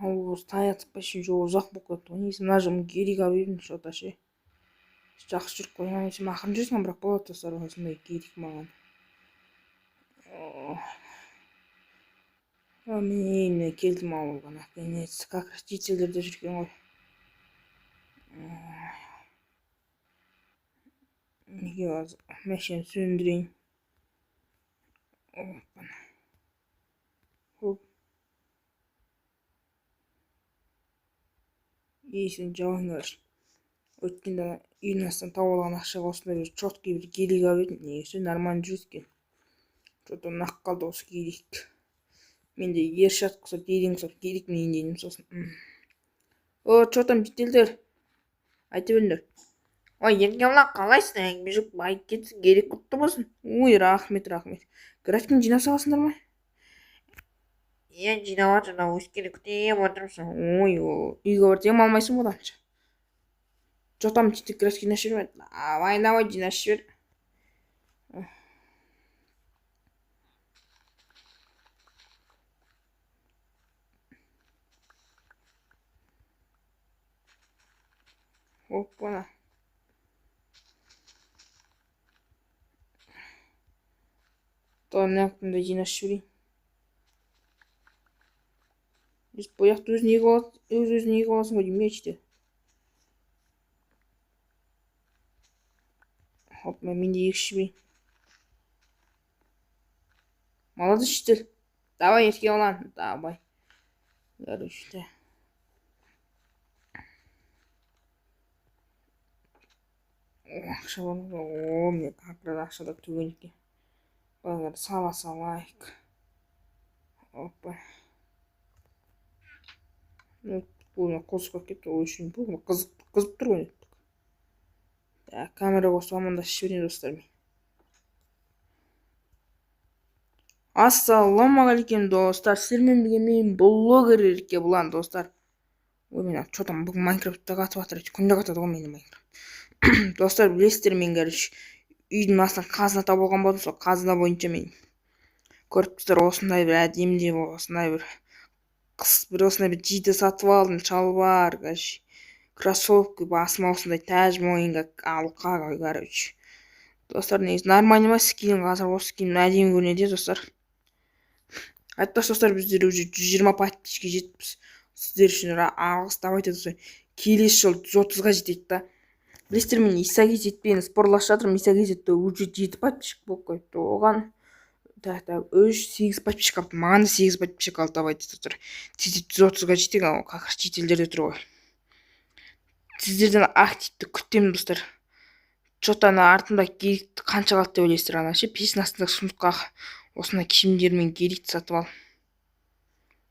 таятып еще ұзақ болып кетті ғой. Несі мына жағын гелик алып едім что-то ше. Жақсы жүріп қойған. Ақырын жүрсің, бірақ болады достар, осындай гелик маған. Міне келдім ауылға, наконец. Как родительдерде жүрген ғой. Неге аз мәшен сөндірейін. Есін жауыңдар. Өткенде үйдің астынан тауып алған ақшаға осындай бір четкий бір гелик алып едім. Негізі нормально жүреді екен. Что-то ұнап қалды осы гелик. Менде Ершат құса гелик сол гелик менен деймін сосын. Что там жителдер? Айтып беріңдер. Ой, Еркебұлан, қалайсың? Әңгіме жоқ, байып кетсін, гелик құтты болсын. Ой, рахмет. Графикін жинап саласыңдар ма? Иә, жинап жатыр, өскені күтіп отырмысың. Ой, үйге барып дем алмайсың одан. Что там жітік графикін ашып жібер? Давай, жинап жібер. Опа. Мына жақтан да жинап жіберейін. Бұл жақты өзін егіп аласың ғой деймін іште. Мен де егіп жіберейін. Молодец, жітел. Давай, Еркебұлан, давай. Короче. Ақша бар ма? Мне как раз ақшада түген екен. Бағар салайық. Опа. Бұл қосып кетті, ол үшін бұл қызып тұр ғой. Камера қосып амандасып жіберейін достармен. Ассалаумағалейкум достар, сіздермен бірге мен блогер Еркебұлан достар. Ой, мен что там бүгін Майнкрафтта қатып жатыр, күнде қатады ғой менің Майнкрафт. Достар, білесіздер, мен үйдің астынан қазына табылған болдым, сол қазына бойынша мен көріп тұрсыздар, осындай бір әдемі, осындай бір жейді сатып алдым, шалбар, кроссовка, басыма осындай тәж мойынға алқа, короче. Достар, негізі нормально ма скин, қазір осы скин әдемі көрінеді достар. Айтпақшы достар, біздер уже 120 подписчикке жетіппіз. Сіздер үшін алғыс давайте достар. Келесі жыл 130-ға жетеді да. Білесіздер, мен Исаги жетпейін спорлашып жатырмын. Исаги жетті уже 7 подписчик болып қойыпты. Оған 8 подписчик алыпты. Маған да 8 подписчик алды давайте достар. 130-ға жетейік, как раз шетелдерде тұр ғой. Сіздерден активті күтемін достар. Что-то артымда геликті қанша қалды деп ойлайсыздар, ана ше пештің астында сундукқа осындай киімдермен геликті сатып ал.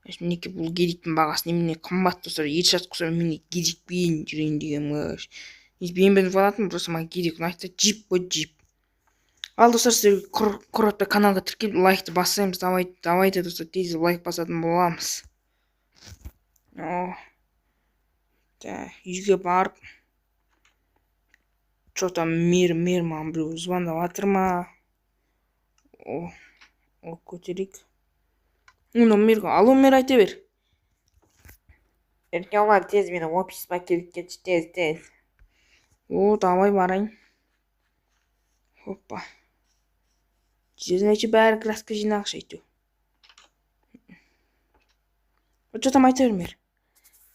Мінеки бұл геликтің бағасы немене қымбат достар. Ершат құса мен геликпен жүрейін деген мыш. Мен болатын, просто маған гелик ұнайды. Джип қой, джип. Ал достар, сіздер құротта каналға тіркеліп лайкты бассаймыз. Давайте достар, тез лайк басатын боламыз. Үйге барып что-то мир маған біреу звондап жатыр ма? Көтерейік. Алло, мир, айта бер. Еркебұлан, тез мені офисыма келіп кетші, тез. Давай барайын. Опа. Значит, бәрі краска жинағыш айту. Что там айта бер, мир?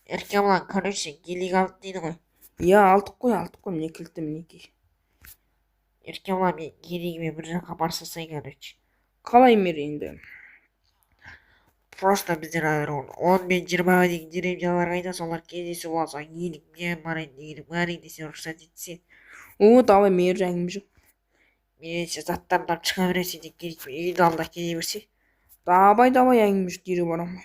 Еркебұлан, короче, гелик алды дейді ғой. Иә, алдық қой, міне кілті мінеки. Еркебұлан, мен гелигіме бір жаққа барсасай, короче. Қалай мир енді? Просто біздер 10 мен 20-ға дейін деревняларға айда, солар кездесіп алса, гелик мен барайын десе рұқсат етсе. Давай, мир әңгіме жоқ. Менше заттардан шыға бересе де геликпен үйдің алдына келе берсе. Давай, әңгіме жоқ, дереу барамын.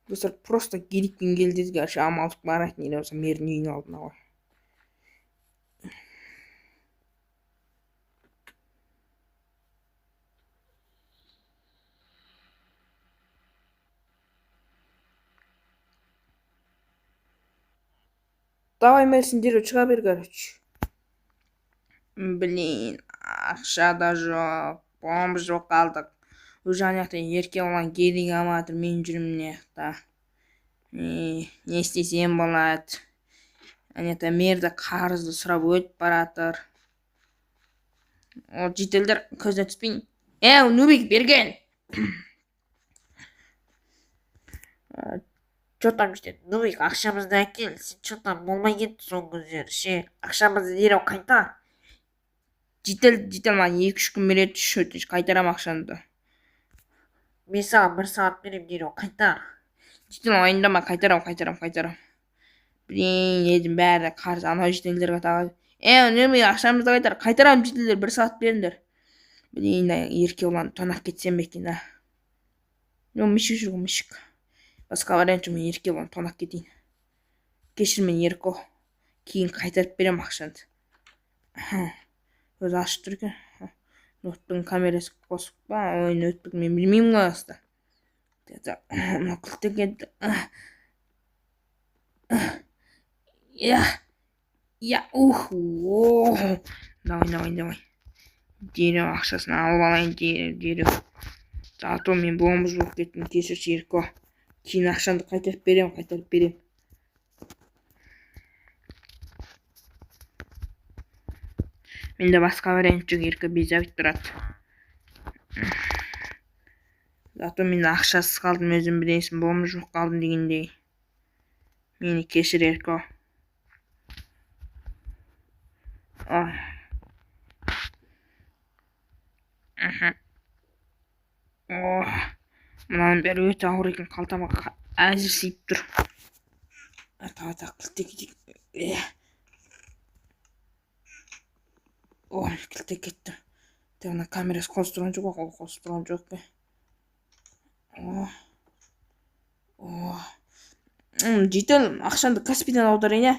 Достар, просто геликпен келдеді, короче, амалдық баратын еле болса мердің үйінің алдына ғой. Давай, мерсін, дереу шыға бер, короче. Блин, ақша да жоқ, бомж жоқ қалдық. уже ана жақта ерке болған керек алыватыр мен жүрмін мына жақта. Не істесем болады? Ана жақта мерді қарызды сұрап өтіп баратыр. Ол жителдер көзіне түспейін. Нубик берген. Что там işte? Nubik akşamızda әкел. Сен что там болмай кетті соңғы күндері ше. Ақшамызды дереу қайта. Жител маған 2-3 күн береді, қайтарам ақшаңды. Мен саған 1 сағат берем, дереу қайта. Жител уайымдама, қайтарам. Блин, едім бәрі қарыз анау жителдерге тағады. Нубик ақшамызды қайтар. Қайтарам жителдер, 1 сағат беріңдер. Блин, ерке olan тонақ кетсем бекен, а. Мишік жүр, мишік. Басқа вариант жоқ, мен ерке olan тонақ кетейін. Кешір мен ерко. Кейін қайтарып берем ақшанды. Өзі ашып тұр екен. Ноттың камерасы қосып па? Ой, ноттың мен білмеймін ғой асты. Мына күлтек еді. Давай. Дереу ақшасын алып алайын, дереу. Зато мен бомж болып кеттім, кешірші ерко. Кейін ақшанды қайтарып берем. Менде басқа вариант жоқ, еркі безіп тұрады. Зато мен ақшасыз қалдым, өзім білесің, бомж болып қалдым дегендей. Мені кешір еркі. Мынаның бәрі өте ауыр екен, қалтама әзір сиіп тұр. Ата кілтек. Кілтек кетті. Мына камерасы қосып тұрған жоқ пе? Жител, ақшанды Каспийден аударайын, ә?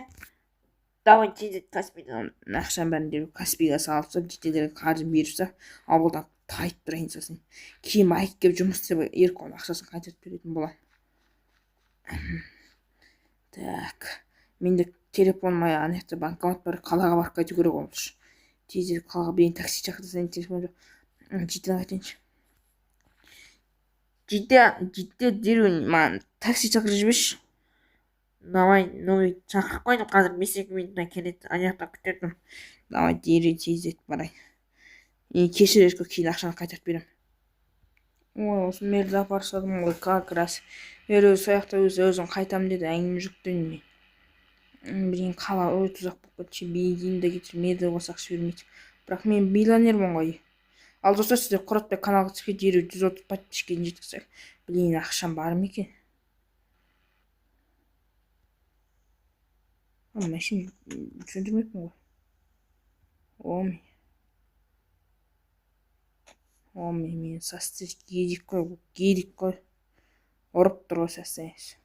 Давай тезет Каспийден. Ақшан бәрін дереу Каспийға салып, жителдерге қаржы беріп, ауылдан тайып тұрайын сосын. Кейін майк кеп жұмыс істеп ерке оның ақшасын қайтарып беретін болам. Так, менде телефон мая ана жақта банкомат бар, қалаға барып қайту керек олыш. Тезірек қалаға берейін, такси шақыртасың, телефон жоқ. Жителен қайтайыншы. Жите дереу маған такси шақырып жіберші. Давай, Нубик шақырып қойдым, қазір 5-2 минутта келеді. Ана жақта күтетін. Давай, дереу тезірек барайын. Кешір еркі, кейін ақшаны қайтарып берем. Ой, осы мерді апарсадым ғой, как раз. Өзі сояқта өзін қайтам деді, әңгіме жүктен мен. Блин, қала өте ұзақ болып кетші, бейдейін де кетір, мерді болсақ жібермейді. Бірақ мен миллионермін ғой. Ал достар, сіздер құратпай каналға түске дереу 130 подписчикке жеткізсек. Блин, ақшам бар ма екен? Машин сөндірмеппін ғой. Мен састы керек қой. Ұрып тұр ғой састайыз.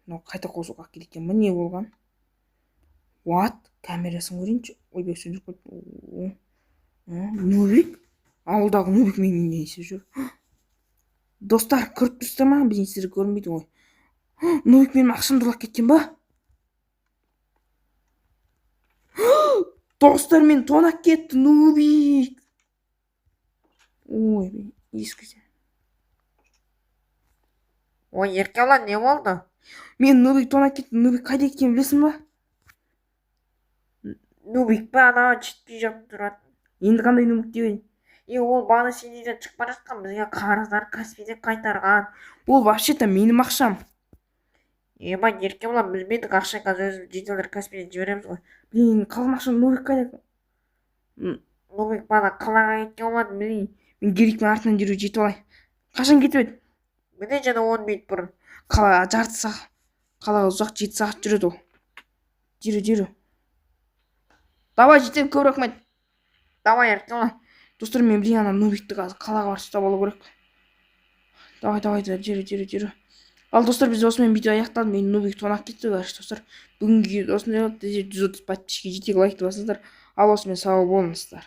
Қайта қосуға келекен ба, не болған? What? Камерасын көрейінші. Ойбай, сөндіріп қойды. Нубик? Ауылдағы Нубик менің несі жүр. Достар, көріп тұрсыздар ма? Бізден сіздер көрінбейді ғой. Нубик менің ақшамды ұрлап кеткен ба? Достар, мен тонақ кетті, Нубик. Ой, ескізе. Ой, ерке olan не болды? Мен Нубик тонақ кетті, Нубик қайда кеткен білесің ба? Нубик па, ана жетпей жатып тұрады. Енді қандай Нубик дейін? Ол бағана сенеден шықпай бара жатқан, бізге қарыздар Каспийден қайтарған. Ол вообще-то менің ақшам. Ебай, ерке olan білмедік, ақша қазір өзім жителдер Каспийден жібереміз ғой. Блин, қалған ақшам Нубик қайда? Нубик бана қалаға кеткен болмады, білейін. Мен керекпен артынан жүру жетіп алайын. Қашан кетіп еді? Міне жаңа 10 минут бұрын. Қалаға жарты сағат. Қалаға ұзақ 7 сағат жүреді ол. Жүру. Давай, жетем, көп рахмет. Давай, ерке olan. Достар, мен білейін, ана Нубикті қалаға барып ұстап алу керек. Давай, жүру. Ал достар, біз осымен видео аяқтадық. Мен Нубик тонақ кетті, достар. Бүгінгі осындай 130 подписчикке жетейік, лайкты басыңыздар. Ал осымен сау болыңыздар.